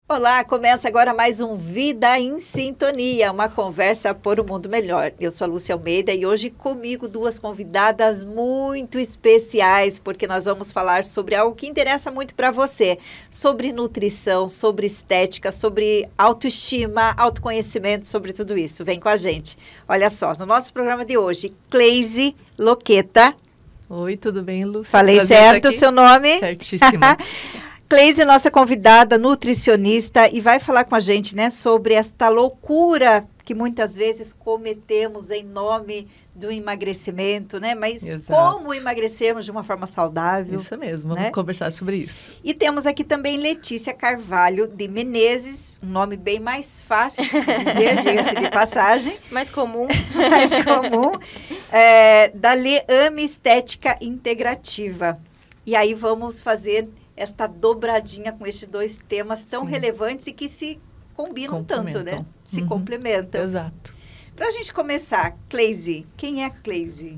Olá, começa agora mais um Vida em Sintonia, uma conversa por um mundo melhor. Eu sou a Lúcia Almeida e hoje comigo duas convidadas muito especiais, porque nós vamos falar sobre algo que interessa muito para você, sobre nutrição, sobre estética, sobre autoestima, autoconhecimento, sobre tudo isso. Vem com a gente. Olha só, no nosso programa de hoje, Cleise Loqueta. Oi, tudo bem, Lúcia? Falei certo o seu nome? Certíssima. Cleise, nossa convidada, nutricionista, e vai falar com a gente, né, sobre esta loucura que muitas vezes cometemos em nome do emagrecimento, né? Mas Exato. Como emagrecermos de uma forma saudável. Isso mesmo, vamos conversar sobre isso. E temos aqui também Letícia Carvalho de Menezes, um nome bem mais fácil de se dizer, diga-se de passagem. Mais comum. Mais comum. Da Leame Estética Integrativa. E aí vamos fazer esta dobradinha com estes dois temas tão relevantes e que se combinam tanto, né? Se complementam. Exato. Para a gente começar, Cleise, quem é a Cleise?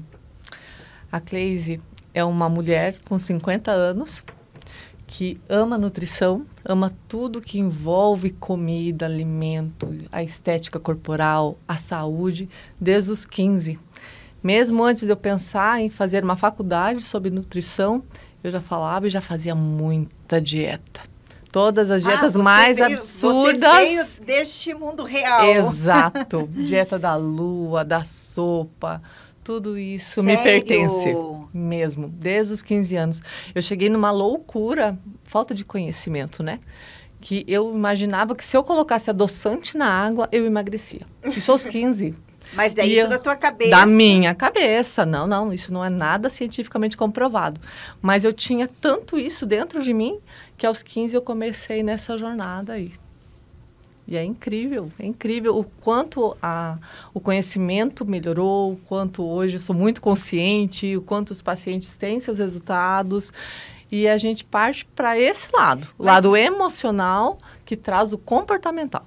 A Cleise é uma mulher com 50 anos que ama nutrição, ama tudo que envolve comida, alimento, a estética corporal, a saúde, desde os 15. Mesmo antes de eu pensar em fazer uma faculdade sobre nutrição, eu já falava e já fazia muita dieta. Todas as dietas mais absurdas. Você veio deste mundo real. Exato. Dieta da lua, da sopa, tudo isso Sério? Me pertence mesmo, desde os 15 anos. Eu cheguei numa loucura, falta de conhecimento, né? Que eu imaginava que se eu colocasse adoçante na água, eu emagrecia. Isso aos 15. Mas é isso da tua cabeça? Da minha cabeça. Não, isso não é nada cientificamente comprovado. Mas eu tinha tanto isso dentro de mim que aos 15 eu comecei nessa jornada aí. E é incrível o quanto o conhecimento melhorou, o quanto hoje eu sou muito consciente, o quanto os pacientes têm seus resultados. E a gente parte para esse lado, o lado emocional que traz o comportamental.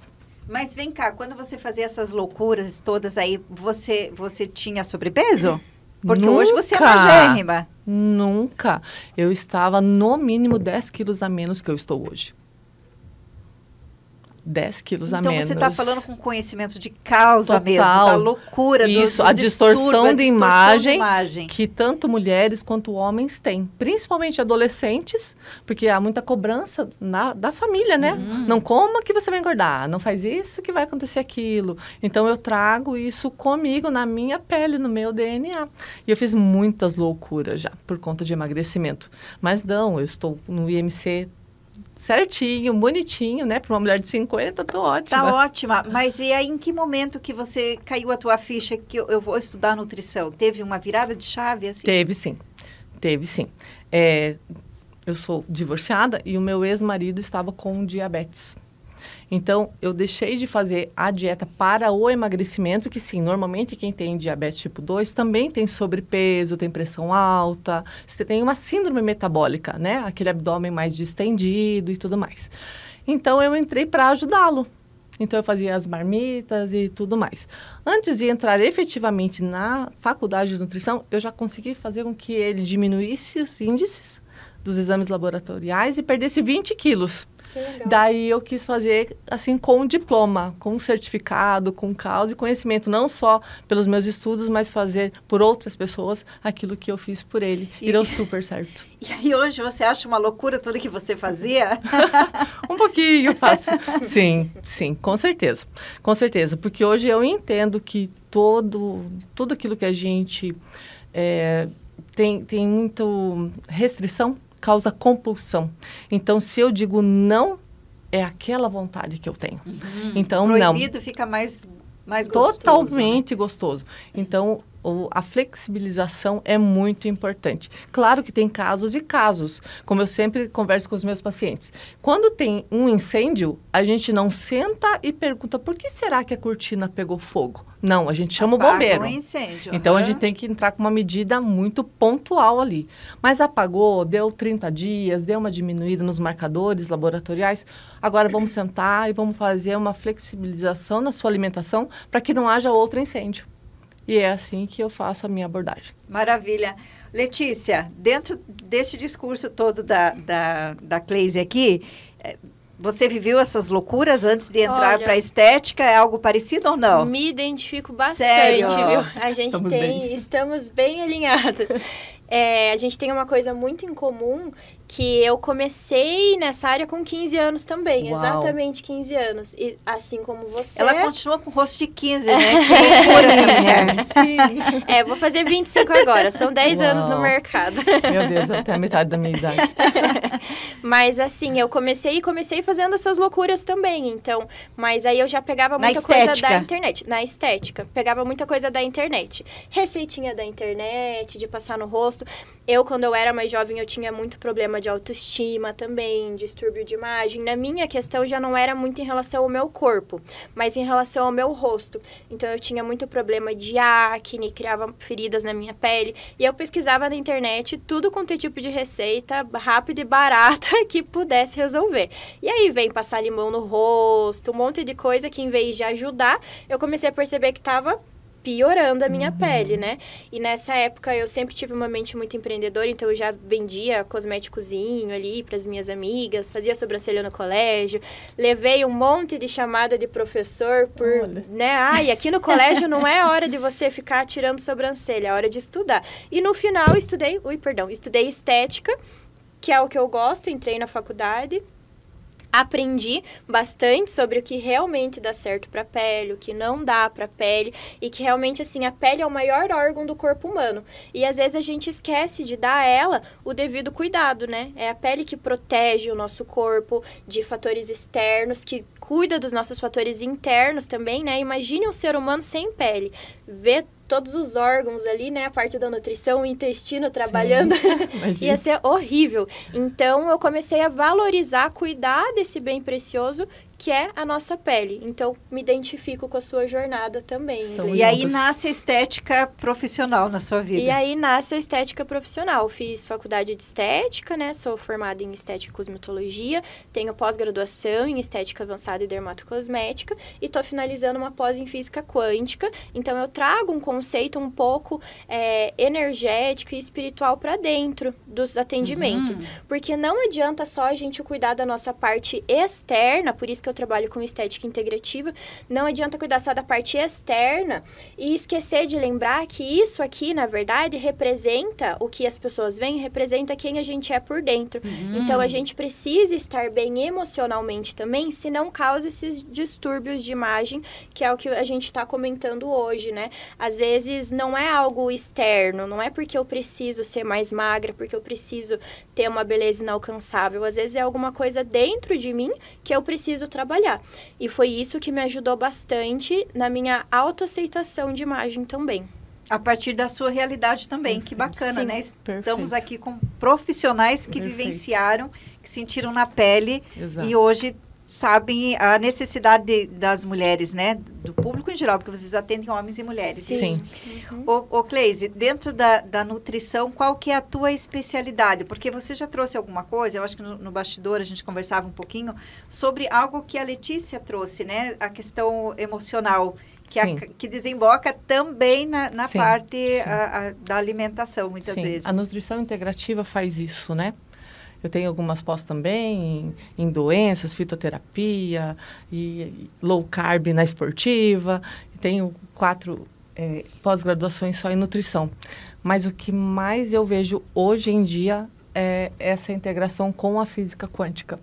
Mas vem cá, quando você fazia essas loucuras todas aí, você tinha sobrepeso? Porque Nunca, hoje você é magérrima. Nunca. Eu estava no mínimo 10 quilos a menos que eu estou hoje. 10 quilos a menos. Então você está falando com conhecimento de causa Total. Mesmo, da loucura, isso, a distorção de imagem que tanto mulheres quanto homens têm. Principalmente adolescentes, porque há muita cobrança da família, né? Não coma que você vai engordar, não faz isso que vai acontecer aquilo. Então eu trago isso comigo, na minha pele, no meu DNA. E eu fiz muitas loucuras já, por conta de emagrecimento. Mas não, eu estou no IMC certinho, bonitinho, né? Para uma mulher de 50, tô ótima. Tá ótima. Mas e aí, em que momento que você caiu a tua ficha que eu vou estudar nutrição? Teve uma virada de chave, assim? Teve sim. Eu sou divorciada e o meu ex-marido estava com diabetes. Então, eu deixei de fazer a dieta para o emagrecimento, que sim, normalmente quem tem diabetes tipo 2 também tem sobrepeso, tem pressão alta, você tem uma síndrome metabólica, né? Aquele abdômen mais distendido e tudo mais. Então, eu entrei para ajudá-lo. Então, eu fazia as marmitas e tudo mais. Antes de entrar efetivamente na faculdade de nutrição, eu já consegui fazer com que ele diminuísse os índices dos exames laboratoriais e perdesse 20 quilos. Daí eu quis fazer assim com diploma, com certificado, com causa e conhecimento, não só pelos meus estudos, mas fazer por outras pessoas aquilo que eu fiz por ele. E deu super certo. E aí hoje você acha uma loucura tudo que você fazia? Um pouquinho faço. Sim, com certeza. Com certeza, porque hoje eu entendo que tudo aquilo que a gente tem muita restrição, causa compulsão. Então, se eu digo não, é aquela vontade que eu tenho. Então, proibido não. Fica mais gostoso. Totalmente gostoso. Então, a flexibilização é muito importante. Claro que tem casos e casos, como eu sempre converso com os meus pacientes. Quando tem um incêndio, a gente não senta e pergunta, por que será que a cortina pegou fogo? Não, a gente chama o bombeiro. Um incêndio. Então, a gente tem que entrar com uma medida muito pontual ali. Mas apagou, deu 30 dias, deu uma diminuída nos marcadores laboratoriais. Agora, vamos sentar e vamos fazer uma flexibilização na sua alimentação para que não haja outro incêndio. E é assim que eu faço a minha abordagem. Maravilha. Letícia, dentro deste discurso todo da Cleise aqui, Você viveu essas loucuras antes de entrar para estética? É algo parecido ou não? Me identifico bastante, Sério? viu? A gente estamos bem alinhadas. A gente tem uma coisa muito em comum, que eu comecei nessa área com 15 anos também. Uau. Exatamente 15 anos. E assim como você... Ela continua com o rosto de 15, né? Que loucura essa mulher. Sim. Vou fazer 25 agora. São 10 anos no mercado. Meu Deus, até a metade da minha idade. Mas assim, eu comecei fazendo essas loucuras também. Então, mas aí eu já pegava muita coisa da internet. Na estética. Pegava muita coisa da internet. Receitinha da internet, de passar no rosto. Quando eu era mais jovem, eu tinha muito problema de autoestima também, distúrbio de imagem. Na minha questão já não era muito em relação ao meu corpo, mas em relação ao meu rosto. Então eu tinha muito problema de acne, criava feridas na minha pele. E eu pesquisava na internet tudo quanto é tipo de receita rápida e barata que pudesse resolver. E aí vem passar limão no rosto, um monte de coisa que em vez de ajudar, eu comecei a perceber que estava piorando a minha pele, né? E nessa época eu sempre tive uma mente muito empreendedora, então eu já vendia cosméticozinho ali para as minhas amigas, fazia sobrancelha no colégio, levei um monte de chamada de professor por, né? E aqui no colégio não é hora de você ficar tirando sobrancelha, é hora de estudar. E no final estudei estética, que é o que eu gosto, entrei na faculdade. Aprendi bastante sobre o que realmente dá certo para a pele, o que não dá para a pele, e que realmente, assim, a pele é o maior órgão do corpo humano. E às vezes a gente esquece de dar a ela o devido cuidado, né? É a pele que protege o nosso corpo de fatores externos, que cuida dos nossos fatores internos também, né? Imagine um ser humano sem pele. Vê todos os órgãos ali, né? A parte da nutrição, o intestino trabalhando. Ia ser horrível. Então, eu comecei a valorizar, cuidar desse bem precioso que é a nossa pele. Então, me identifico com a sua jornada também. E aí nasce a estética profissional na sua vida. E aí nasce a estética profissional. Fiz faculdade de estética, né? Sou formada em estética e cosmetologia. Tenho pós-graduação em estética avançada e dermatocosmética. E estou finalizando uma pós em física quântica. Então, eu trago um conceito um pouco energético e espiritual para dentro dos atendimentos. Porque não adianta só a gente cuidar da nossa parte externa, por isso que eu trabalho com estética integrativa, não adianta cuidar só da parte externa e esquecer de lembrar que isso aqui, na verdade, representa o que as pessoas veem, representa quem a gente é por dentro. Então, a gente precisa estar bem emocionalmente também, se não causa esses distúrbios de imagem, que é o que a gente está comentando hoje, né? Às vezes, não é algo externo, não é porque eu preciso ser mais magra, porque eu preciso ter uma beleza inalcançável. Às vezes, é alguma coisa dentro de mim que eu preciso trabalhar. E foi isso que me ajudou bastante na minha autoaceitação de imagem também. A partir da sua realidade também, que bacana, né? Estamos aqui com profissionais que vivenciaram, que sentiram na pele e hoje sabem a necessidade das mulheres, né? Do público em geral, porque vocês atendem homens e mulheres. Sim. Ô Cleise, dentro da nutrição, qual que é a tua especialidade? Porque você já trouxe alguma coisa, eu acho que no bastidor a gente conversava um pouquinho, sobre algo que a Letícia trouxe, né? A questão emocional, que desemboca também na parte da alimentação, muitas vezes. A nutrição integrativa faz isso, né? Eu tenho algumas pós também em doenças, fitoterapia e low carb na esportiva. Tenho 4 pós-graduações só em nutrição. Mas o que mais eu vejo hoje em dia é essa integração com a física quântica.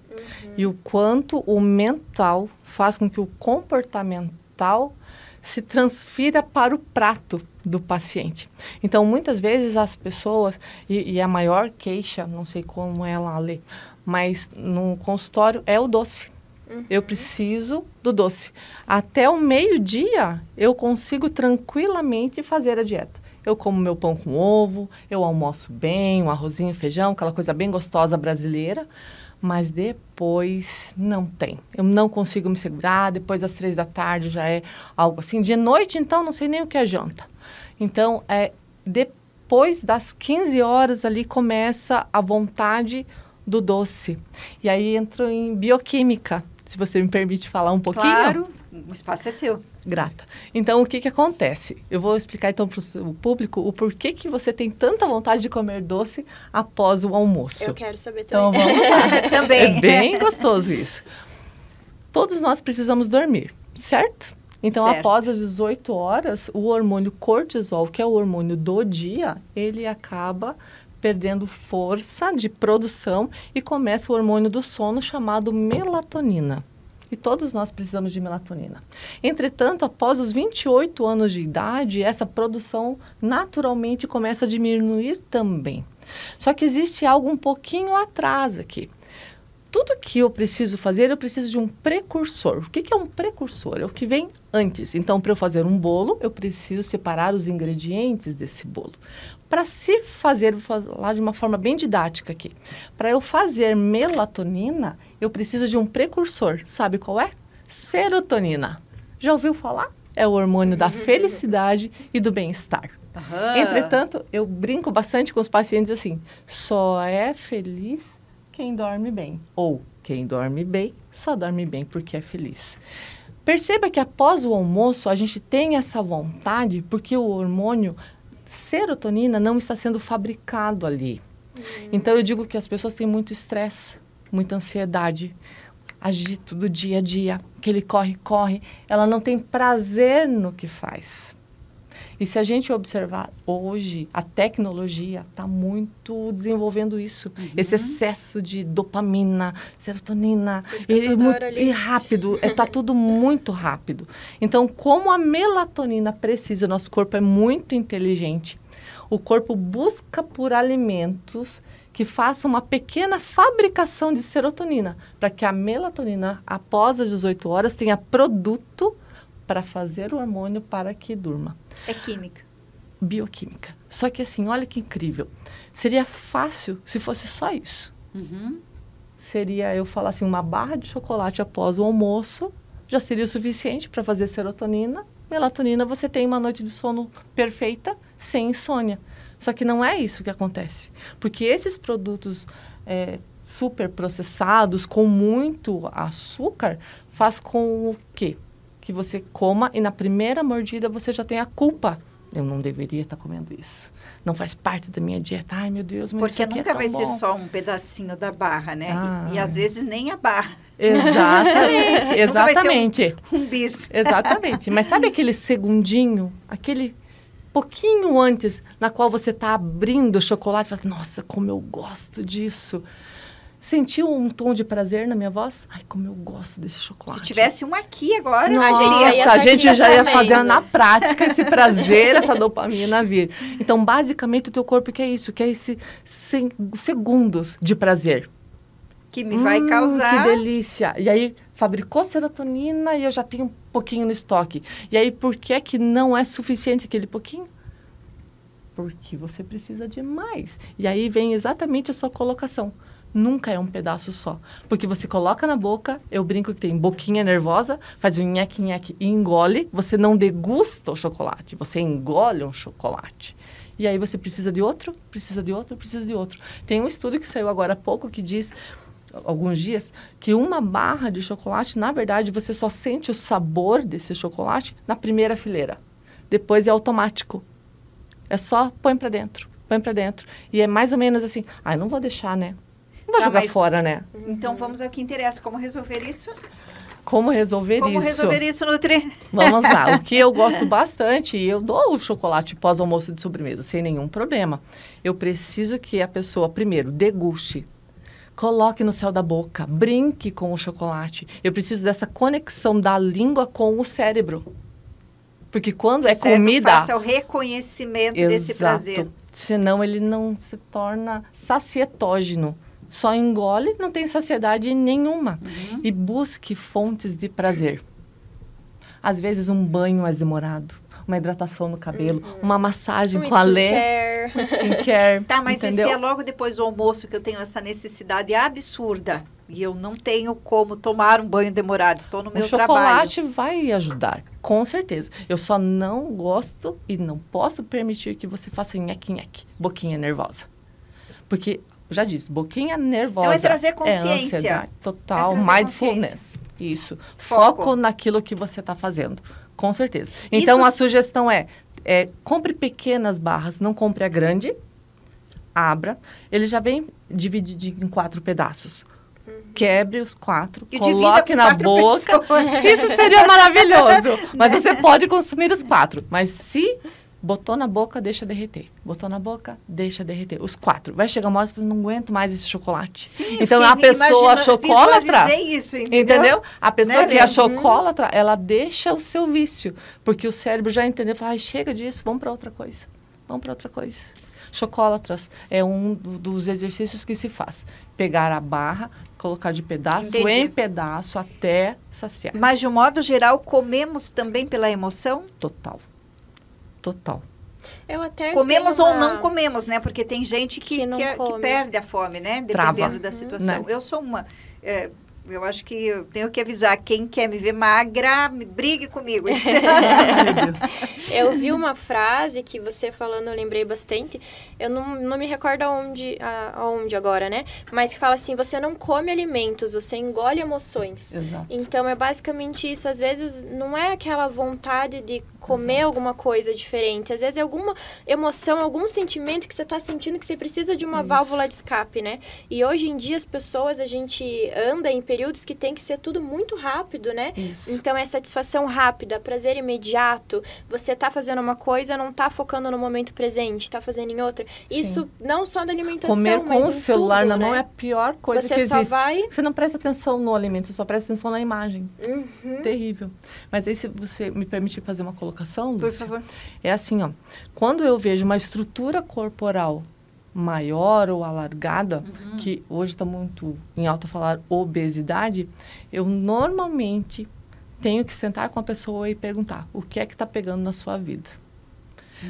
E o quanto o mental faz com que o comportamental se transfira para o prato do paciente. Então, muitas vezes as pessoas, e a maior queixa, não sei como ela lê, mas no consultório é o doce. Eu preciso do doce. Até o meio-dia, eu consigo tranquilamente fazer a dieta. Eu como meu pão com ovo, eu almoço bem, um arrozinho, feijão, aquela coisa bem gostosa brasileira, mas depois não tem. Eu não consigo me segurar, depois das 3 da tarde já é algo assim. De noite, então, não sei nem o que é janta. Então, depois das 15 horas ali começa a vontade do doce. E aí entro em bioquímica, se você me permite falar um pouquinho. Claro, O espaço é seu. Grata. Então, o que acontece? Eu vou explicar, então, para o público o porquê que você tem tanta vontade de comer doce após o almoço. Eu quero saber também. Então, vamos lá. Também. É bem gostoso isso. Todos nós precisamos dormir, certo? Então, certo. Após as 18 horas, o hormônio cortisol, que é o hormônio do dia, ele acaba perdendo força de produção e começa o hormônio do sono chamado melatonina. E todos nós precisamos de melatonina. Entretanto, após os 28 anos de idade, essa produção naturalmente começa a diminuir também. Só que existe algo um pouquinho atrás aqui. Tudo que eu preciso fazer, eu preciso de um precursor. O que é um precursor? É o que vem antes. Então, para eu fazer um bolo, eu preciso separar os ingredientes desse bolo. Para se fazer, vou falar de uma forma bem didática aqui. Para eu fazer melatonina, eu preciso de um precursor. Sabe qual é? Serotonina. Já ouviu falar? É o hormônio da felicidade e do bem-estar. Uhum. Entretanto, eu brinco bastante com os pacientes assim, só é feliz quem dorme bem. Ou quem dorme bem, só dorme bem porque é feliz. Perceba que após o almoço, a gente tem essa vontade porque o hormônio serotonina não está sendo fabricado ali. Então, eu digo que as pessoas têm muito estresse, muita ansiedade, agito do dia a dia, aquele corre-corre. Ela não tem prazer no que faz. E se a gente observar hoje, a tecnologia está muito desenvolvendo isso. Esse excesso de dopamina, serotonina, e rápido, está tudo muito rápido. Então, como a melatonina precisa, o nosso corpo é muito inteligente. O corpo busca por alimentos que façam uma pequena fabricação de serotonina, para que a melatonina, após as 18 horas, tenha produto para fazer o hormônio para que durma. É química. Bioquímica. Só que assim, olha que incrível. Seria fácil se fosse só isso. Seria eu falar assim, uma barra de chocolate após o almoço, já seria o suficiente para fazer serotonina. Melatonina, você tem uma noite de sono perfeita, sem insônia. Só que não é isso que acontece. Porque esses produtos super processados, com muito açúcar, faz com o quê? Que você coma e na primeira mordida você já tem a culpa. Eu não deveria estar comendo isso. Não faz parte da minha dieta. Ai, meu Deus, mas porque isso aqui nunca é tão vai bom. ser só um pedacinho da barra, né? E às vezes nem a barra. Exatamente. Exatamente. Nunca vai ser um bis. Exatamente. Mas sabe aquele segundinho, aquele pouquinho antes, na qual você está abrindo o chocolate e fala, nossa, como eu gosto disso. Sentiu um tom de prazer na minha voz? Ai, como eu gosto desse chocolate. Se tivesse um aqui agora, nossa, a gente já ia fazer na prática esse prazer, essa dopamina vir. Então, basicamente, o teu corpo quer isso, quer esses segundos de prazer. Que me vai causar... Que delícia. E aí, fabricou serotonina e eu já tenho um pouquinho no estoque. E aí, por que que não é suficiente aquele pouquinho? Porque você precisa de mais. E aí vem exatamente a sua colocação. Nunca é um pedaço só. Porque você coloca na boca, eu brinco que tem boquinha nervosa, faz um nheque-nheque e engole. Você não degusta o chocolate, você engole um chocolate. E aí você precisa de outro, precisa de outro, precisa de outro. Tem um estudo que saiu agora há pouco que diz, alguns dias, que uma barra de chocolate, na verdade, você só sente o sabor desse chocolate na primeira fileira. Depois é automático. É só põe pra dentro, põe pra dentro. E é mais ou menos assim, não vou deixar, né? Não vou jogar fora, né? Então, vamos ao que interessa. Como resolver isso? Como resolver Como resolver isso, Nutri? Vamos lá. O que eu gosto bastante, eu dou o chocolate pós-almoço de sobremesa, sem nenhum problema. Eu preciso que a pessoa, primeiro, deguste. Coloque no céu da boca. Brinque com o chocolate. Eu preciso dessa conexão da língua com o cérebro. Porque quando é comida... faça o reconhecimento desse prazer. Senão ele não se torna sacietógeno. Só engole, não tem saciedade nenhuma. E busque fontes de prazer. Às vezes, um banho mais demorado, uma hidratação no cabelo, uma massagem com a Lê. Um skincare. Tá, mas entendeu? se é logo depois do almoço que eu tenho essa necessidade absurda e eu não tenho como tomar um banho demorado, estou no meu trabalho. O chocolate vai ajudar, com certeza. Eu só não gosto e não posso permitir que você faça nheque-nheque, boquinha nervosa. Porque... Já disse, boquinha nervosa. Então é trazer consciência. É ansiedade total, mindfulness. Isso. Foco naquilo que você está fazendo. Com certeza. Então, a sugestão é compre pequenas barras, não compre a grande, abra. Ele já vem dividido em 4 pedaços. Quebre os 4, coloque na boca. Isso seria maravilhoso. Mas você pode consumir os 4. Mas se botou na boca, deixa derreter. Botou na boca, deixa derreter. Os 4. Vai chegar uma hora e você não aguento mais esse chocolate. Sim, então, a pessoa chocolatra... Isso, entendeu? A pessoa que é chocolatra, ela deixa o seu vício. Porque o cérebro já entendeu. Fala, chega disso, vamos para outra coisa. Vamos para outra coisa. Chocolatras é um dos exercícios que se faz. Pegar a barra, colocar de pedaço em pedaço até saciar. Mas, de um modo geral, comemos também pela emoção? Total. Eu até comemos ou não comemos, né? Porque tem gente que perde a fome, né? Dependendo da situação. Né? Eu sou uma... eu acho que eu tenho que avisar quem quer me ver magra, brigue comigo. Eu vi uma frase que você falando, eu lembrei bastante. Eu não me recordo aonde agora, né? Mas que fala assim, você não come alimentos, você engole emoções. Exato. Então, é basicamente isso. Às vezes, não é aquela vontade de comer alguma coisa diferente. Às vezes, é alguma emoção, algum sentimento que você está sentindo que você precisa de uma válvula de escape, né? E hoje em dia, as pessoas, a gente anda em períodos que tem que ser tudo muito rápido, né? Isso. Então, é satisfação rápida, prazer imediato. Você tá fazendo uma coisa, não tá focando no momento presente, tá fazendo em outra. Sim. Isso não só da alimentação, comer mas com o celular tudo, na mão né? é a pior coisa você que existe. Só vai... Você não presta atenção no alimento, você só presta atenção na imagem. Terrível. Mas aí, se você me permitir fazer uma colocação, Lúcia, por favor. É assim, ó. Quando eu vejo uma estrutura corporal maior ou alargada, que hoje está muito em alta falar obesidade, eu normalmente tenho que sentar com a pessoa e perguntar o que é que está pegando na sua vida.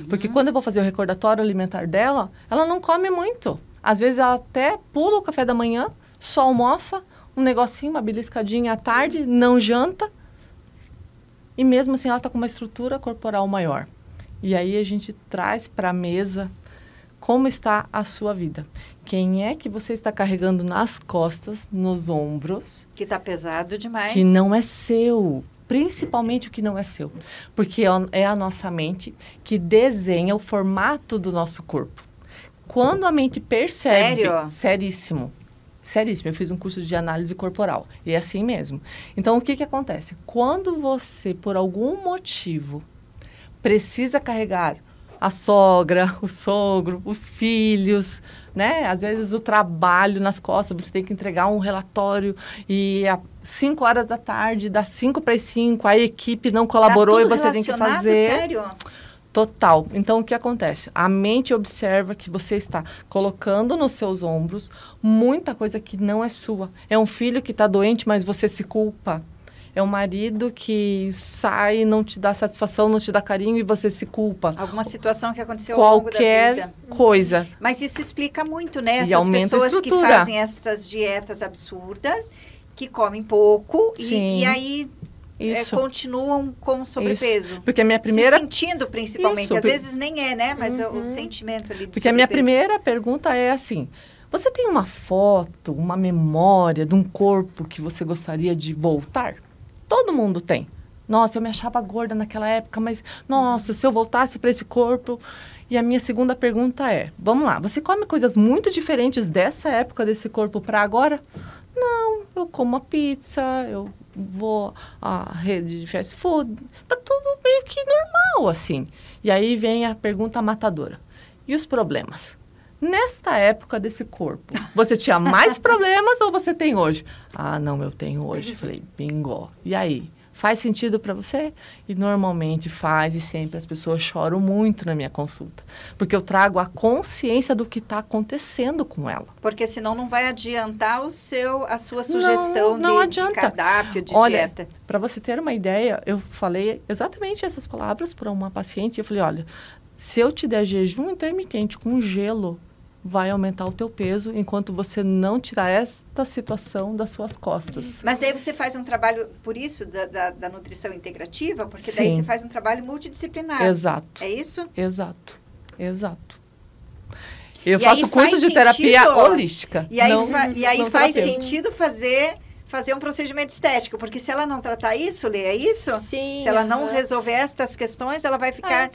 Porque quando eu vou fazer o recordatório alimentar dela, ela não come muito. Às vezes ela até pula o café da manhã, só almoça, um negocinho, uma beliscadinha à tarde, não janta. E mesmo assim ela está com uma estrutura corporal maior. E aí a gente traz para a mesa como está a sua vida. Quem é que você está carregando nas costas, nos ombros? Que está pesado demais. Que não é seu. Principalmente o que não é seu. Porque é a nossa mente que desenha o formato do nosso corpo. Quando a mente percebe... Sério? Seríssimo. Seríssimo. Eu fiz um curso de análise corporal. E é assim mesmo. Então, o que acontece? Quando você, por algum motivo, precisa carregar a sogra, o sogro, os filhos, né? Às vezes o trabalho nas costas, você tem que entregar um relatório e às 5 horas da tarde, das 5 para as 5, a equipe não colaborou e você tem que fazer. Sério? Total. Então, o que acontece? A mente observa que você está colocando nos seus ombros muita coisa que não é sua. É um filho que está doente, mas você se culpa. É um marido que sai, não te dá satisfação, não te dá carinho e você se culpa. Alguma situação que aconteceu ao longo da vida. Qualquer coisa. Mas isso explica muito, né? E essas pessoas que fazem essas dietas absurdas, que comem pouco e aí continuam com sobrepeso. Isso. Porque a minha primeira... Se sentindo, principalmente. Às vezes nem é, né? Mas o sentimento ali de Porque sobrepeso. A minha primeira pergunta é assim... Você tem uma foto, uma memória de um corpo que você gostaria de voltar? Todo mundo tem. Nossa, eu me achava gorda naquela época, mas... Nossa, se eu voltasse para esse corpo... E a minha segunda pergunta é... Vamos lá, você come coisas muito diferentes dessa época, desse corpo, para agora? Não, eu como a pizza, eu vou à rede de fast food. Tá tudo meio que normal, assim. E aí vem a pergunta matadora. E os problemas? Nesta época desse corpo, você tinha mais problemas ou você tem hoje? Ah, não, eu tenho hoje. Falei, bingo. E aí? Faz sentido para você? E normalmente faz e sempre as pessoas choram muito na minha consulta. Porque eu trago a consciência do que está acontecendo com ela. Porque senão não vai adiantar a sua sugestão de cardápio, de dieta. Para você ter uma ideia, eu falei exatamente essas palavras para uma paciente. Eu falei, olha, se eu te der jejum intermitente com gelo, vai aumentar o teu peso enquanto você não tirar esta situação das suas costas. Mas daí você faz um trabalho, por isso, da nutrição integrativa? Porque Sim. daí você faz um trabalho multidisciplinar. Exato. É isso? Exato. Eu faço curso de terapia holística. E aí faz sentido fazer fazer um procedimento estético, porque se ela não tratar isso, Lê, é isso? Sim. Se ela não resolver estas questões, ela vai ficar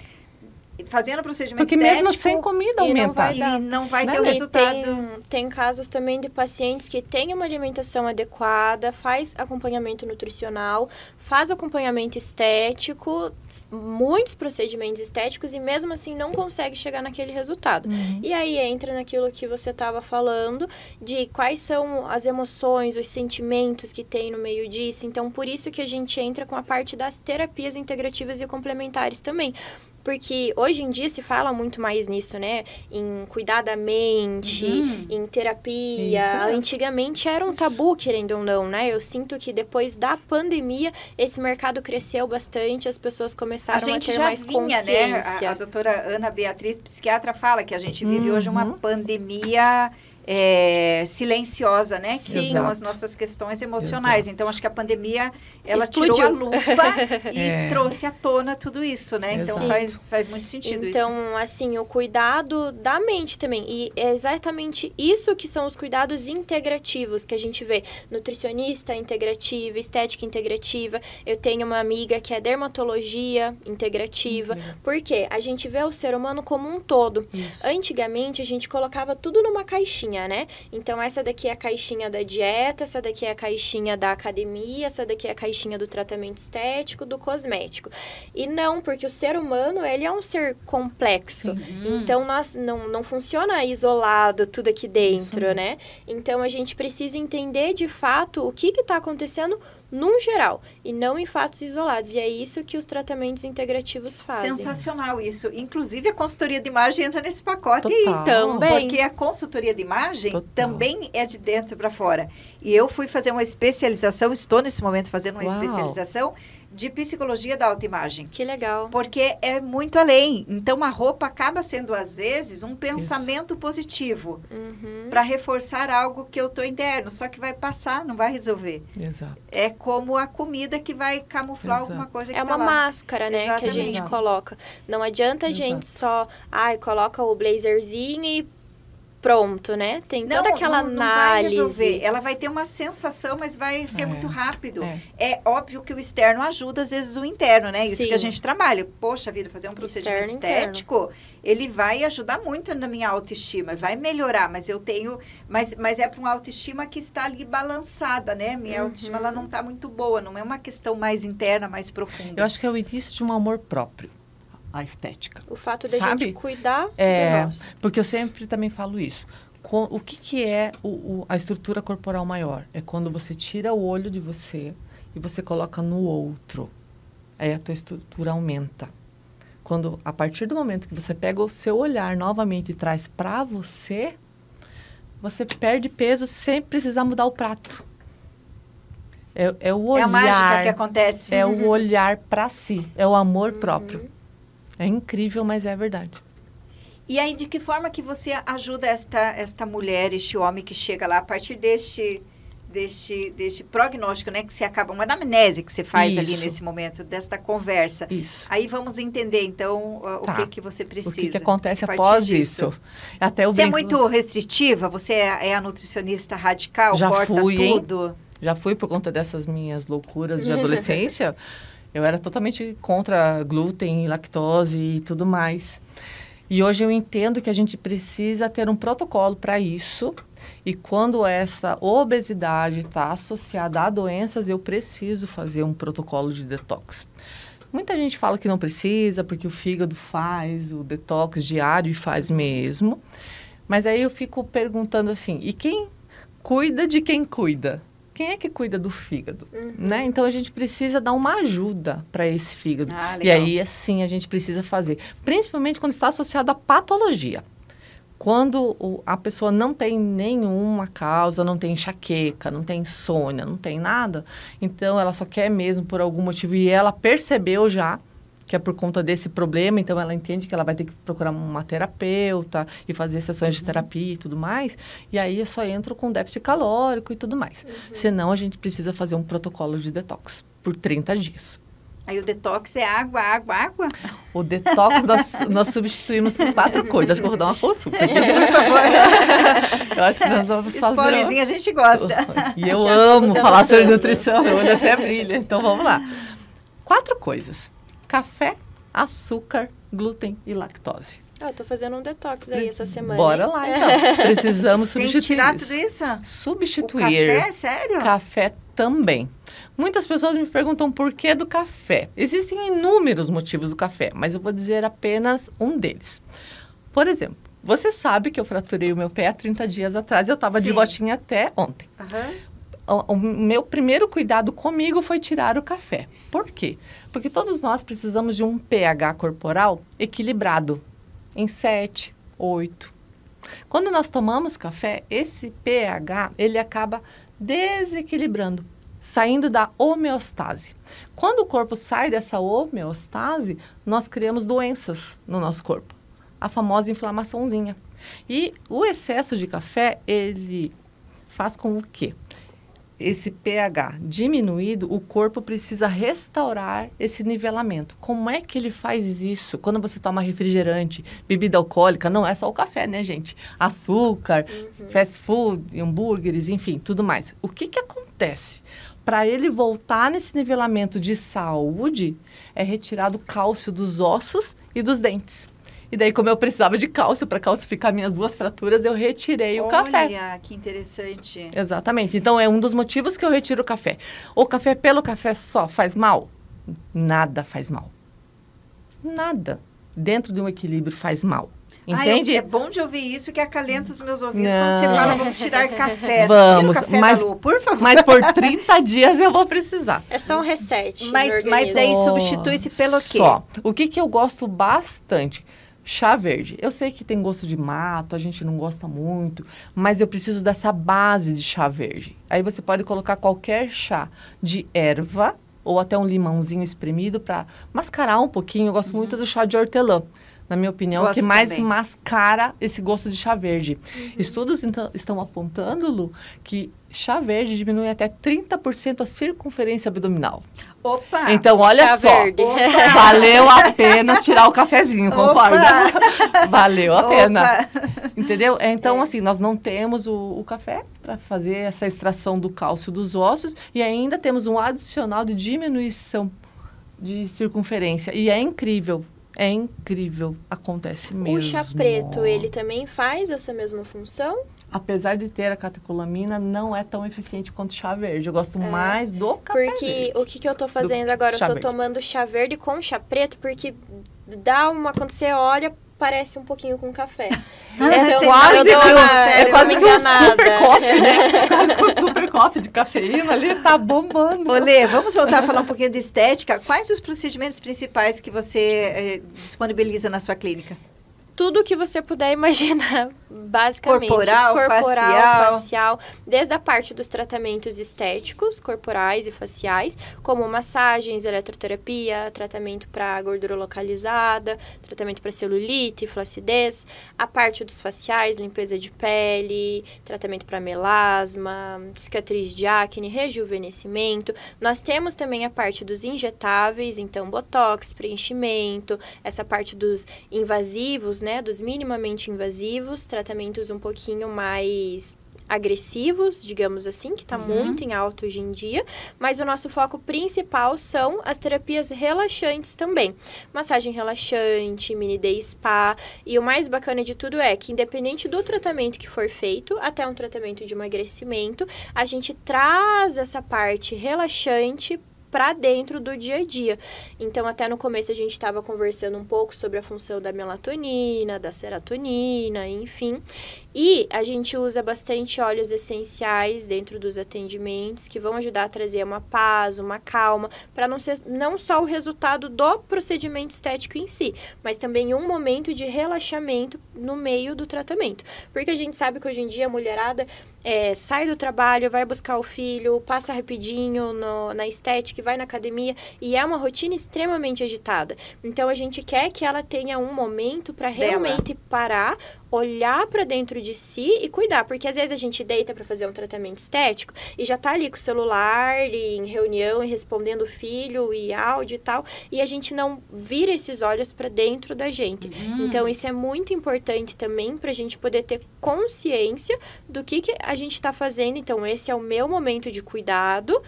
fazendo o procedimento porque estético. Porque mesmo sem comida aumenta. E não vai ter o resultado. Tem casos também de pacientes que têm uma alimentação adequada, faz acompanhamento nutricional, faz acompanhamento estético, muitos procedimentos estéticos e mesmo assim não consegue chegar naquele resultado. E aí entra naquilo que você estava falando de quais são as emoções, os sentimentos que tem no meio disso. Então, por isso que a gente entra com a parte das terapias integrativas e complementares também. Porque hoje em dia se fala muito mais nisso, né? Em cuidar da mente, em terapia. Antigamente era um tabu, querendo ou não, né? Eu sinto que depois da pandemia, esse mercado cresceu bastante, as pessoas começaram a ter mais consciência. Né? A doutora Ana Beatriz, psiquiatra, fala que a gente vive hoje uma pandemia silenciosa, né? Que são as nossas questões emocionais. Então, acho que a pandemia, ela tirou a lupa e trouxe à tona tudo isso, né? Então, faz muito sentido isso. Então, assim, o cuidado da mente também. E é exatamente isso que são os cuidados integrativos que a gente vê. Nutricionista integrativa, estética integrativa. Eu tenho uma amiga que é dermatologia integrativa. Porque a gente vê o ser humano como um todo. Isso. Antigamente, a gente colocava tudo numa caixinha, né? Então, essa daqui é a caixinha da dieta, essa daqui é a caixinha da academia, essa daqui é a caixinha do tratamento estético, do cosmético. E não, porque o ser humano, ele é um ser complexo. Então, não funciona isolado tudo aqui dentro, né? Então, a gente precisa entender, de fato, o que está acontecendo num geral, e não em fatos isolados. E é isso que os tratamentos integrativos fazem. Sensacional isso. Inclusive, a consultoria de imagem entra nesse pacote também. Porque a consultoria de imagem também é de dentro para fora. E eu fui fazer uma especialização, estou nesse momento fazendo uma especialização de psicologia da autoimagem. Que legal. Porque é muito além. Então, a roupa acaba sendo, às vezes, um pensamento positivo para reforçar algo que eu estou interno. Só que vai passar, não vai resolver. Exato. É como a comida que vai camuflar alguma coisa que é uma máscara, né? Exatamente. Que a gente coloca. Não adianta a gente só, coloca o blazerzinho e pronto, né? Tem toda aquela análise. Não vai resolver. Ela vai ter uma sensação, mas vai ser muito rápido. É óbvio que o externo ajuda, às vezes, o interno, né? Isso que a gente trabalha. Poxa vida, fazer um procedimento estético, ele vai ajudar muito na minha autoestima, vai melhorar, mas eu tenho... Mas é para uma autoestima que está ali balançada, né? Minha autoestima, ela não está muito boa, não é uma questão mais interna, mais profunda. Eu acho que é o início de um amor próprio. A estética. O fato de a gente cuidar de nós. Porque eu sempre também falo isso. O que é a estrutura corporal maior? É quando você tira o olho de você e você coloca no outro. Aí a tua estrutura aumenta. Quando, a partir do momento que você pega o seu olhar novamente e traz para você, você perde peso sem precisar mudar o prato. É o olhar. É a mágica que acontece. É o olhar para si. É o amor próprio. É incrível, mas é verdade. E aí, de que forma que você ajuda esta mulher, este homem que chega lá, a partir deste prognóstico, né? Que você acaba, uma anamnese que você faz ali nesse momento, desta conversa. Isso. Aí vamos entender, então, o que você precisa. O que acontece após isso. Até você é muito restritiva? Você é a nutricionista radical? Já corta fui, tudo? Hein? Já fui por conta dessas minhas loucuras de adolescência. Eu era totalmente contra glúten, lactose e tudo mais. E hoje eu entendo que a gente precisa ter um protocolo para isso. E quando essa obesidade está associada a doenças, eu preciso fazer um protocolo de detox. Muita gente fala que não precisa, porque o fígado faz o detox diário e faz mesmo. Mas aí eu fico perguntando assim, e quem cuida de quem cuida? Quem é que cuida do fígado? Né? Então, a gente precisa dar uma ajuda para esse fígado. E aí, assim, a gente precisa fazer. Principalmente quando está associado à patologia. Quando a pessoa não tem nenhuma causa, não tem enxaqueca, não tem insônia, não tem nada, então ela só quer mesmo por algum motivo. E ela percebeu já que é por conta desse problema, então ela entende que ela vai ter que procurar uma terapeuta e fazer sessões de terapia e tudo mais, e aí eu só entro com déficit calórico e tudo mais. Senão, a gente precisa fazer um protocolo de detox por 30 dias. Aí o detox é água, água, água? O detox nós substituímos 4 coisas. Acho que eu vou dar uma consulta. Por favor. Eu acho que nós vamos fazer... Spoilerzinho a gente gosta. E eu amo falar sobre nutrição, meu olho até brilha. Então vamos lá. 4 coisas. Café, açúcar, glúten e lactose. Eu tô fazendo um detox aí essa semana. Bora lá, então. Precisamos substituir. Tem que tirar tudo isso? Substituir. O café, sério? Café também. Muitas pessoas me perguntam por que do café. Existem inúmeros motivos do café, mas eu vou dizer apenas um deles. Por exemplo, você sabe que eu fraturei o meu pé há 30 dias atrás e eu estava de botinha até ontem. O meu primeiro cuidado comigo foi tirar o café. Por quê? Porque todos nós precisamos de um pH corporal equilibrado em 7, 8. Quando nós tomamos café, esse pH, ele acaba desequilibrando, saindo da homeostase. Quando o corpo sai dessa homeostase, nós criamos doenças no nosso corpo. A famosa inflamaçãozinha. E o excesso de café, ele faz com o quê? Esse pH diminuído, o corpo precisa restaurar esse nivelamento. Como é que ele faz isso? Quando você toma refrigerante, bebida alcoólica, não é só o café, né, gente? Açúcar, fast food, hambúrgueres, enfim, tudo mais. O que acontece? Para ele voltar nesse nivelamento de saúde, é retirado o cálcio dos ossos e dos dentes. E daí, como eu precisava de cálcio para calcificar minhas 2 fraturas, eu retirei o café. Olha, que interessante. Exatamente. Então, é um dos motivos que eu retiro o café. O café pelo café só faz mal? Nada faz mal. Nada. Dentro de um equilíbrio faz mal. Entende? É bom de ouvir isso, que acalenta os meus ouvidos quando você fala, vamos tirar café. Vamos, tira o café mas, da Lu, por favor. Mas por 30 dias eu vou precisar. É só um reset. Mas daí substitui-se pelo quê? Só. O que eu gosto bastante? Chá verde. Eu sei que tem gosto de mato, a gente não gosta muito, mas eu preciso dessa base de chá verde. Aí você pode colocar qualquer chá de erva ou até um limãozinho espremido para mascarar um pouquinho. Eu gosto muito do chá de hortelã. Na minha opinião, que mais também mascara esse gosto de chá verde. Estudos estão apontando, Lu, que chá verde diminui até 30% a circunferência abdominal. Opa! Então, olha chá só, verde. Valeu a pena tirar o cafezinho, concorda? Valeu a pena. Entendeu? Então, assim, nós não temos o café para fazer essa extração do cálcio dos ossos e ainda temos um adicional de diminuição de circunferência. E é incrível. É incrível, acontece mesmo. O chá preto, ele também faz essa mesma função? Apesar de ter a catecolamina, não é tão eficiente quanto o chá verde. Eu gosto mais do café Porque verde. O que eu tô fazendo agora? Eu tô tomando chá verde com chá preto, porque quando você olha, parece um pouquinho com café. Então, é quase que um super coffee, né? Quase que um super coffee de cafeína ali, tá bombando. Olê, vamos voltar a falar um pouquinho de estética. Quais os procedimentos principais que você disponibiliza na sua clínica? Tudo que você puder imaginar, basicamente. Corporal, facial. Desde a parte dos tratamentos estéticos, corporais e faciais, como massagens, eletroterapia, tratamento para gordura localizada, tratamento para celulite, flacidez. A parte dos faciais, limpeza de pele, tratamento para melasma, cicatriz de acne, rejuvenescimento. Nós temos também a parte dos injetáveis, então botox, preenchimento, essa parte dos invasivos, né, dos minimamente invasivos, tratamentos um pouquinho mais agressivos, digamos assim, que está muito em alta hoje em dia, mas o nosso foco principal são as terapias relaxantes também. Massagem relaxante, mini day spa, e o mais bacana de tudo é que independente do tratamento que for feito, até um tratamento de emagrecimento, a gente traz essa parte relaxante para dentro do dia a dia. Então, até no começo a gente estava conversando um pouco sobre a função da melatonina, da serotonina, enfim. E a gente usa bastante óleos essenciais dentro dos atendimentos que vão ajudar a trazer uma paz, uma calma, para não só o resultado do procedimento estético em si, mas também um momento de relaxamento no meio do tratamento. Porque a gente sabe que hoje em dia a mulherada sai do trabalho, vai buscar o filho, passa rapidinho na estética, vai na academia, e é uma rotina extremamente agitada. Então, a gente quer que ela tenha um momento para realmente parar, olhar para dentro de si e cuidar, porque às vezes a gente deita para fazer um tratamento estético e já tá ali com o celular e em reunião e respondendo filho e áudio e tal, e a gente não vira esses olhos para dentro da gente. Então isso é muito importante também para a gente poder ter consciência do que a gente está fazendo. Então esse é o meu momento de cuidado.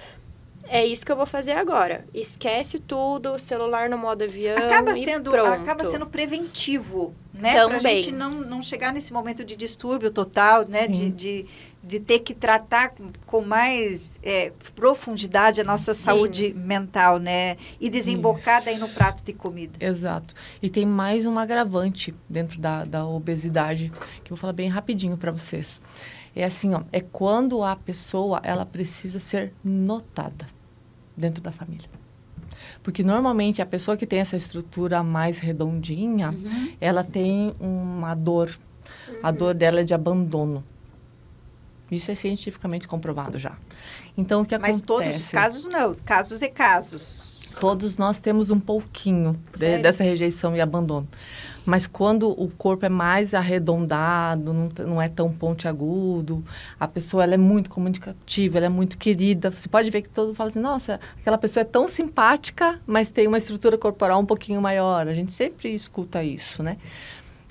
É isso que eu vou fazer agora. Esquece tudo, celular no modo avião acaba sendo preventivo, né? Também. Pra gente não chegar nesse momento de distúrbio total, né? De ter que tratar com mais profundidade a nossa saúde mental, né? E desembocar daí no prato de comida. Exato. E tem mais um agravante dentro da obesidade, que eu vou falar bem rapidinho para vocês. É assim, ó, é quando a pessoa, ela precisa ser notada dentro da família. Porque normalmente a pessoa que tem essa estrutura mais redondinha, ela tem uma dor. A dor dela é de abandono. Isso é cientificamente comprovado já. Então, o que acontece? Mas todos os casos não, casos e casos. Todos nós temos um pouquinho dessa rejeição e abandono. Mas quando o corpo é mais arredondado, não é tão pontiagudo, a pessoa ela é muito comunicativa, ela é muito querida. Você pode ver que todo mundo fala assim, nossa, aquela pessoa é tão simpática, mas tem uma estrutura corporal um pouquinho maior. A gente sempre escuta isso, né?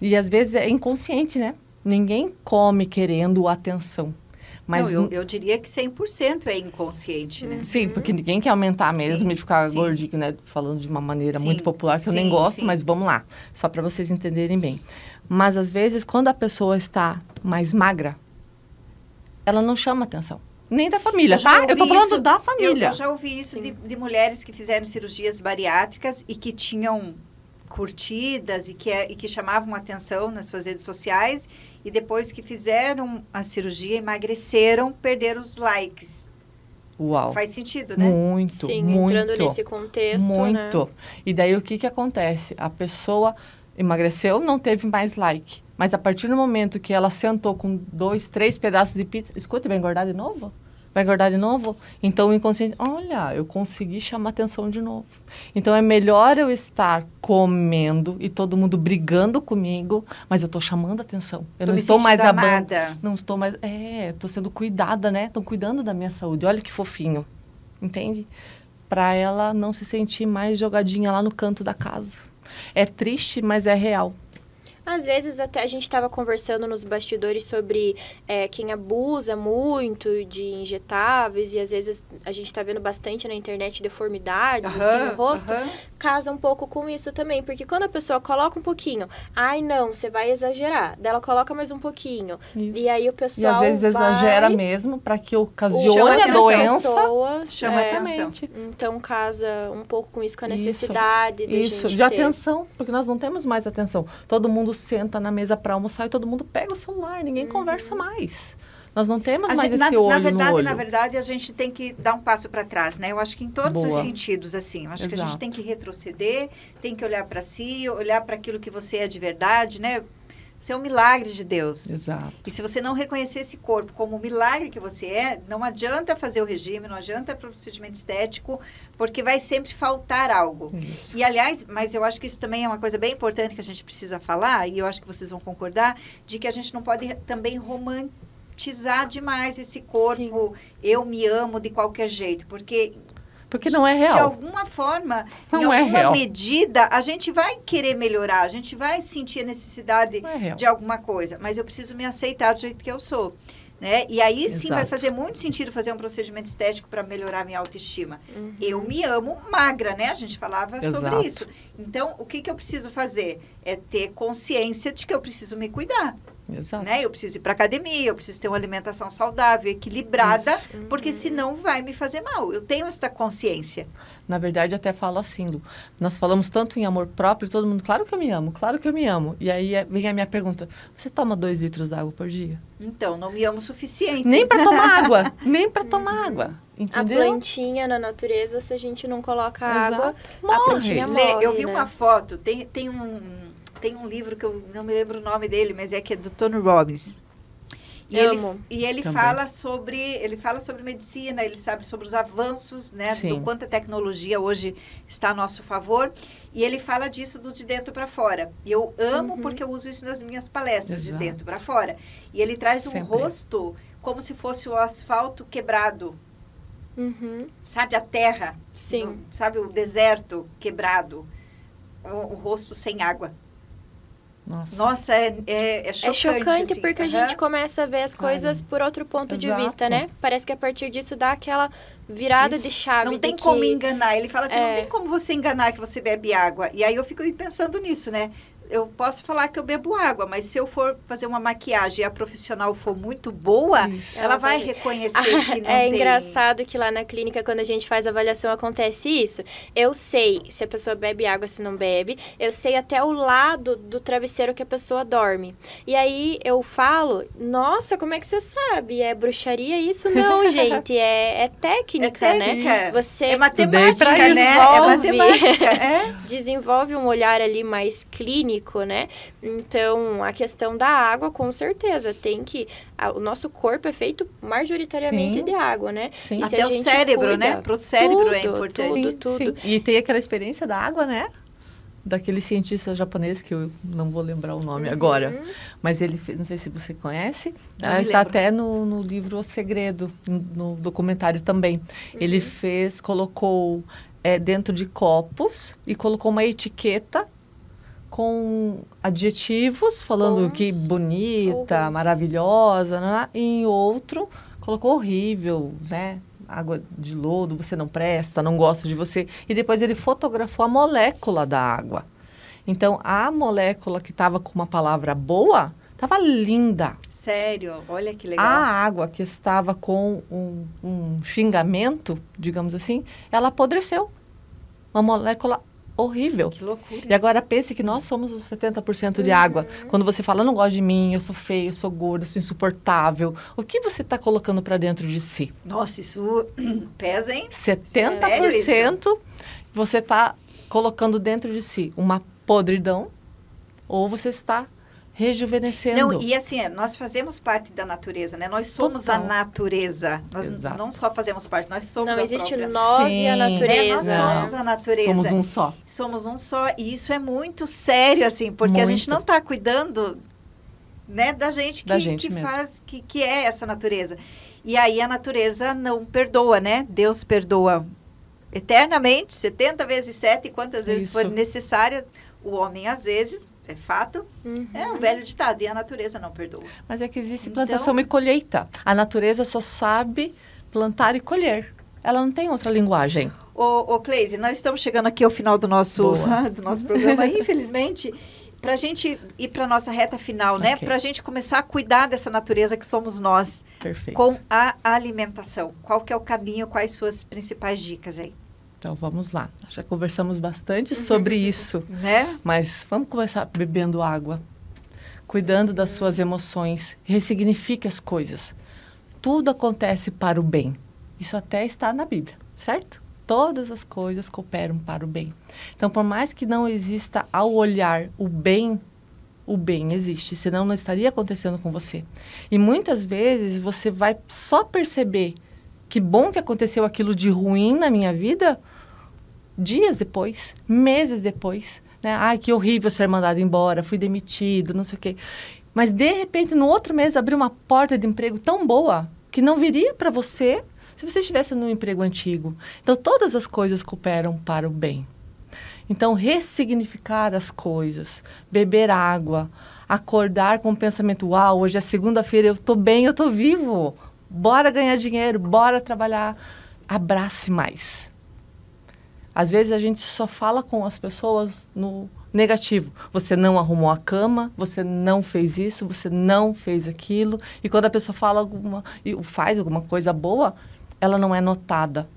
E às vezes é inconsciente, né? Ninguém come querendo atenção. Mas não, eu diria que 100% é inconsciente, né? Sim, porque ninguém quer aumentar mesmo e ficar gordinho, né? Falando de uma maneira muito popular, que eu nem gosto, mas vamos lá. Só para vocês entenderem bem. Mas, às vezes, quando a pessoa está mais magra, ela não chama atenção. Nem da família, tá? Eu tô falando da família. Eu já ouvi isso de mulheres que fizeram cirurgias bariátricas e que tinham curtidas e que chamavam atenção nas suas redes sociais e depois que fizeram a cirurgia, emagreceram, perderam os likes. Uau. Faz sentido, né? Muito, sim, muito. Entrando nesse contexto, muito. Né? E daí o que acontece? A pessoa emagreceu, não teve mais like. Mas a partir do momento que ela sentou com 2, 3 pedaços de pizza, escuta, vai engordar de novo? Vai engordar de novo? Então, o inconsciente, olha, eu consegui chamar atenção de novo. Então, é melhor eu estar comendo e todo mundo brigando comigo, mas eu estou chamando atenção. Eu não estou mais amada. Não estou mais... estou sendo cuidada, né? Estão cuidando da minha saúde. Olha que fofinho. Entende? Para ela não se sentir mais jogadinha lá no canto da casa. É triste, mas é real. Às vezes até a gente estava conversando nos bastidores sobre quem abusa muito de injetáveis e às vezes a gente está vendo bastante na internet deformidades assim, no rosto, casa um pouco com isso também, porque quando a pessoa coloca um pouquinho, ai não, você vai exagerar, daí ela coloca mais um pouquinho, isso. E aí o pessoal e às vezes exagera mesmo para que ocasione a doença, chama atenção. Então casa um pouco com isso, com a necessidade isso, de atenção, porque nós não temos mais atenção, todo mundo senta na mesa para almoçar e todo mundo pega o celular, ninguém conversa mais. Nós não temos mais esse olho no olho. Na verdade, a gente tem que dar um passo para trás, né? Eu acho que em todos os sentidos, assim. Eu acho que a gente tem que retroceder, tem que olhar para si, olhar para aquilo que você é de verdade, né? Você é um milagre de Deus. Exato. E se você não reconhecer esse corpo como o milagre que você é, não adianta fazer o regime, não adianta procedimento estético, porque vai sempre faltar algo. Isso. E, aliás, mas eu acho que isso também é uma coisa bem importante que a gente precisa falar, e eu acho que vocês vão concordar, de que a gente não pode também romantizar demais esse corpo, eu me amo de qualquer jeito, porque não é real. De alguma forma, em alguma medida, a gente vai querer melhorar, a gente vai sentir a necessidade de alguma coisa, mas eu preciso me aceitar do jeito que eu sou. Né? E aí sim vai fazer muito sentido fazer um procedimento estético para melhorar a minha autoestima. Eu me amo magra, né? A gente falava sobre isso. Então, o que eu preciso fazer? É ter consciência de que eu preciso me cuidar. Exato. Né? Eu preciso ir para academia, eu preciso ter uma alimentação saudável, equilibrada, porque senão vai me fazer mal. Eu tenho essa consciência. Na verdade, até falo assim, Lu, nós falamos tanto em amor próprio, todo mundo, claro que eu me amo, claro que eu me amo. E aí vem a minha pergunta, você toma 2 litros d'água por dia? Então, não me amo o suficiente. Nem para tomar água, nem para tomar água. Entendeu? A plantinha na natureza, se a gente não coloca água, a plantinha morre. morre. Eu vi uma foto, tem um livro que eu não me lembro o nome dele, mas que é do Tony Robbins. E ele fala sobre medicina, ele sabe sobre os avanços, né? Do quanto a tecnologia hoje está a nosso favor. E ele fala disso do de dentro para fora. E eu amo porque eu uso isso nas minhas palestras, de dentro para fora. E ele traz um rosto como se fosse o asfalto quebrado. Sabe a terra? Sim. Sabe o deserto quebrado? O rosto sem água. Nossa, é chocante. É chocante assim. porque a gente começa a ver as coisas por outro ponto de vista, né? Parece que a partir disso dá aquela virada de chave. Não tem como enganar. Ele fala assim, não tem como você enganar que você bebe água. E aí eu fico pensando nisso, né? Eu posso falar que eu bebo água, mas se eu for fazer uma maquiagem e a profissional for muito boa, ela vai reconhecer que não tem... engraçado que lá na clínica, quando a gente faz a avaliação, acontece isso. Eu sei se a pessoa bebe água, se não bebe. Eu sei até o lado do travesseiro que a pessoa dorme. E aí eu falo, nossa, como é que você sabe? É bruxaria isso? Não, gente. É técnica, né? Você é matemática, né? É matemática. Desenvolve um olhar ali mais clínico, né? Então, a questão da água, com certeza, tem que... O nosso corpo é feito majoritariamente de água, né? Sim. E até o cérebro, né? Para o cérebro é importante. Tudo. E tem aquela experiência da água, né? Daquele cientista japonês, que eu não vou lembrar o nome agora. Mas ele fez, não sei se você conhece, está até no livro O Segredo, no documentário também. Ele colocou dentro de copos e colocou uma etiqueta com adjetivos, falando que bonita, maravilhosa, né? E em outro, colocou horrível, né? Água de lodo, você não presta, não gosto de você. E depois ele fotografou a molécula da água. Então, a molécula que estava com uma palavra boa, estava linda. Sério? Olha que legal. A água que estava com um xingamento, digamos assim, ela apodreceu. Uma molécula horrível. Que loucura. E agora pense que nós somos os 70% de água. Quando você fala, não gosto de mim, eu sou feio, eu sou gorda, eu sou insuportável. O que você está colocando para dentro de si? Nossa, isso pesa, hein? 70% você está colocando dentro de si uma podridão ou você está rejuvenescendo. Não, e assim, nós fazemos parte da natureza, né? Nós somos a natureza. Nós não só fazemos parte, nós somos a própria. Não existe nós e a natureza. Nós somos a natureza. Somos um só. Somos um só. E isso é muito sério, assim, porque a gente não está cuidando, né, da gente que faz, que é essa natureza. E aí a natureza não perdoa, né? Deus perdoa eternamente, 70 vezes 7, quantas vezes for necessária. O homem, às vezes, é fato, é um velho ditado, e a natureza não perdoa. Mas é que existe plantação e colheita. A natureza só sabe plantar e colher. Ela não tem outra linguagem. Ô Cleise, nós estamos chegando aqui ao final do nosso programa, infelizmente, para a gente ir para a nossa reta final, né? Para a gente começar a cuidar dessa natureza que somos nós. Perfeito. Com a alimentação. Qual que é o caminho, quais suas principais dicas aí? Então, vamos lá. Já conversamos bastante sobre isso, né? Mas vamos começar bebendo água, cuidando das suas emoções, ressignifique as coisas. Tudo acontece para o bem. Isso até está na Bíblia, certo? Todas as coisas cooperam para o bem. Então, por mais que não exista ao olhar o bem existe, senão não estaria acontecendo com você. E muitas vezes você vai só perceber que bom que aconteceu aquilo de ruim na minha vida dias depois, meses depois, né? Ai, que horrível ser mandado embora, fui demitido, não sei o quê. Mas, de repente, no outro mês, abriu uma porta de emprego tão boa que não viria para você se você estivesse no emprego antigo. Então, todas as coisas cooperam para o bem. Então, ressignificar as coisas, beber água, acordar com o pensamento, uau, hoje é segunda-feira, eu estou bem, eu estou vivo. Bora ganhar dinheiro, bora trabalhar. Abrace mais. Às vezes a gente só fala com as pessoas no negativo. Você não arrumou a cama, você não fez isso, você não fez aquilo. E quando a pessoa faz alguma coisa boa, ela não é notada.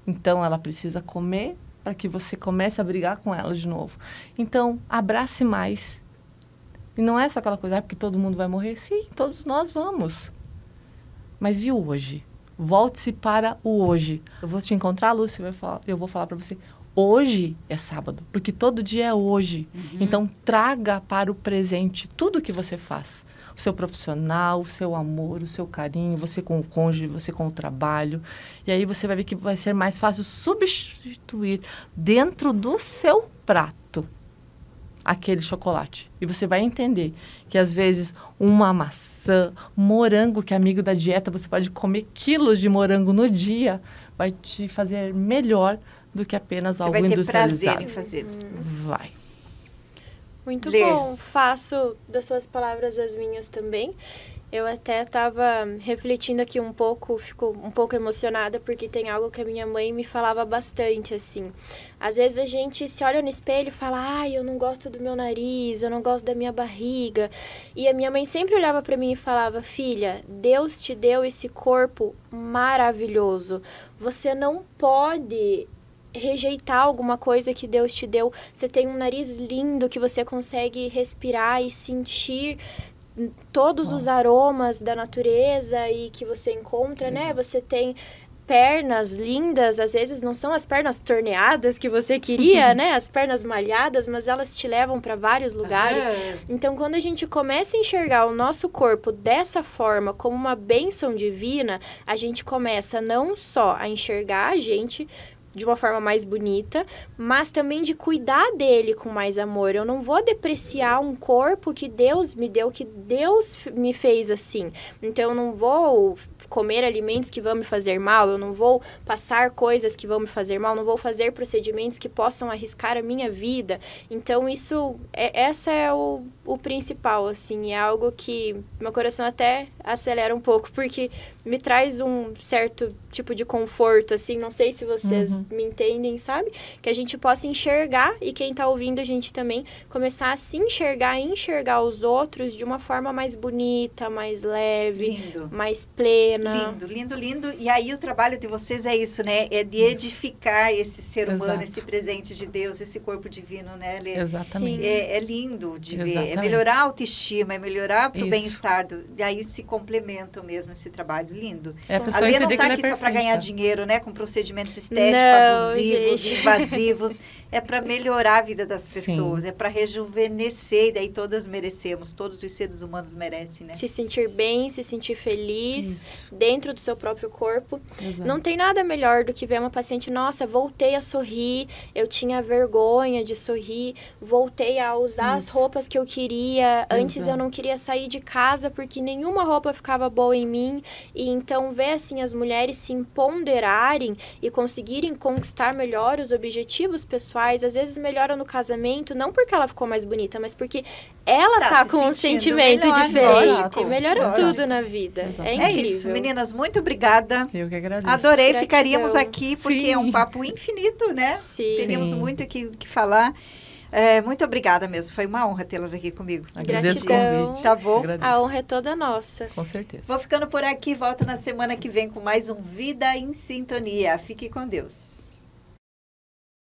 Então, ela precisa comer para que você comece a brigar com ela de novo. Então, abrace mais. E não é só aquela coisa, porque todo mundo vai morrer. Sim, todos nós vamos. Mas e hoje? Volte-se para o hoje. Eu vou te encontrar, Lúcia, eu vou falar para você. Hoje é sábado, porque todo dia é hoje. Então, traga para o presente tudo que você faz. O seu profissional, o seu amor, o seu carinho, você com o cônjuge, você com o trabalho. E aí você vai ver que vai ser mais fácil substituir dentro do seu prato aquele chocolate. E você vai entender que, às vezes, uma maçã, morango, que é amigo da dieta, você pode comer quilos de morango no dia, vai te fazer melhor do que apenas algo industrializado. Você vai ter prazer em fazer. Vai. Muito bom. Faço das suas palavras as minhas também. Eu até estava refletindo aqui um pouco, fico um pouco emocionada, porque tem algo que a minha mãe me falava bastante, assim. Às vezes a gente se olha no espelho e fala, ai, eu não gosto do meu nariz, eu não gosto da minha barriga. E a minha mãe sempre olhava para mim e falava, filha, Deus te deu esse corpo maravilhoso. Você não pode rejeitar alguma coisa que Deus te deu. Você tem um nariz lindo que você consegue respirar e sentir todos os aromas da natureza e que você encontra, né? Você tem pernas lindas, às vezes não são as pernas torneadas que você queria, né? As pernas malhadas, mas elas te levam para vários lugares. Então, quando a gente começa a enxergar o nosso corpo dessa forma, como uma bênção divina, a gente começa não só a enxergar a gente de uma forma mais bonita, mas também de cuidar dele com mais amor. Eu não vou depreciar um corpo que Deus me deu, que Deus me fez assim. Então, eu não vou comer alimentos que vão me fazer mal, eu não vou passar coisas que vão me fazer mal, não vou fazer procedimentos que possam arriscar a minha vida. Então, essa é o principal, assim, é algo que meu coração até acelera um pouco, porque me traz um certo tipo de conforto, assim, não sei se vocês me entendem, sabe? Que a gente possa enxergar, e quem tá ouvindo a gente também, começar a se enxergar e enxergar os outros de uma forma mais bonita, mais leve, mais plena. Lindo. E aí o trabalho de vocês é isso, né? É de edificar esse ser humano, esse presente de Deus, esse corpo divino, né, Lê? Exatamente. É lindo de ver. É melhorar a autoestima, é melhorar para o bem-estar. E aí se complementam mesmo esse trabalho. Lindo. A Lê não está aqui só para ganhar dinheiro, né? Com procedimentos estéticos, abusivos, invasivos. É para melhorar a vida das pessoas. É para rejuvenescer. E daí todas merecemos. Todos os seres humanos merecem, né? Se sentir bem, se sentir feliz dentro do seu próprio corpo. Exato. Não tem nada melhor do que ver uma paciente, nossa, voltei a sorrir, eu tinha vergonha de sorrir, voltei a usar as roupas que eu queria. Antes eu não queria sair de casa porque nenhuma roupa ficava boa em mim. E então ver assim as mulheres se empoderarem e conseguirem conquistar melhor os objetivos pessoais, às vezes melhora no casamento, não porque ela ficou mais bonita, mas porque ela tá com um sentimento diferente. Melhora tudo na vida. Exatamente. É incrível. É isso, meninas, muito obrigada. Eu que agradeço. Adorei, Gratidão. ficaríamos aqui porque é um papo infinito, né? Sim. Teríamos muito o que falar. Muito obrigada mesmo, foi uma honra tê-las aqui comigo. Agradeço o Gratidão. convite. Tá bom? Agradeço. A honra é toda nossa. Com certeza. Vou ficando por aqui, volto na semana que vem com mais um Vida em Sintonia. Fique com Deus.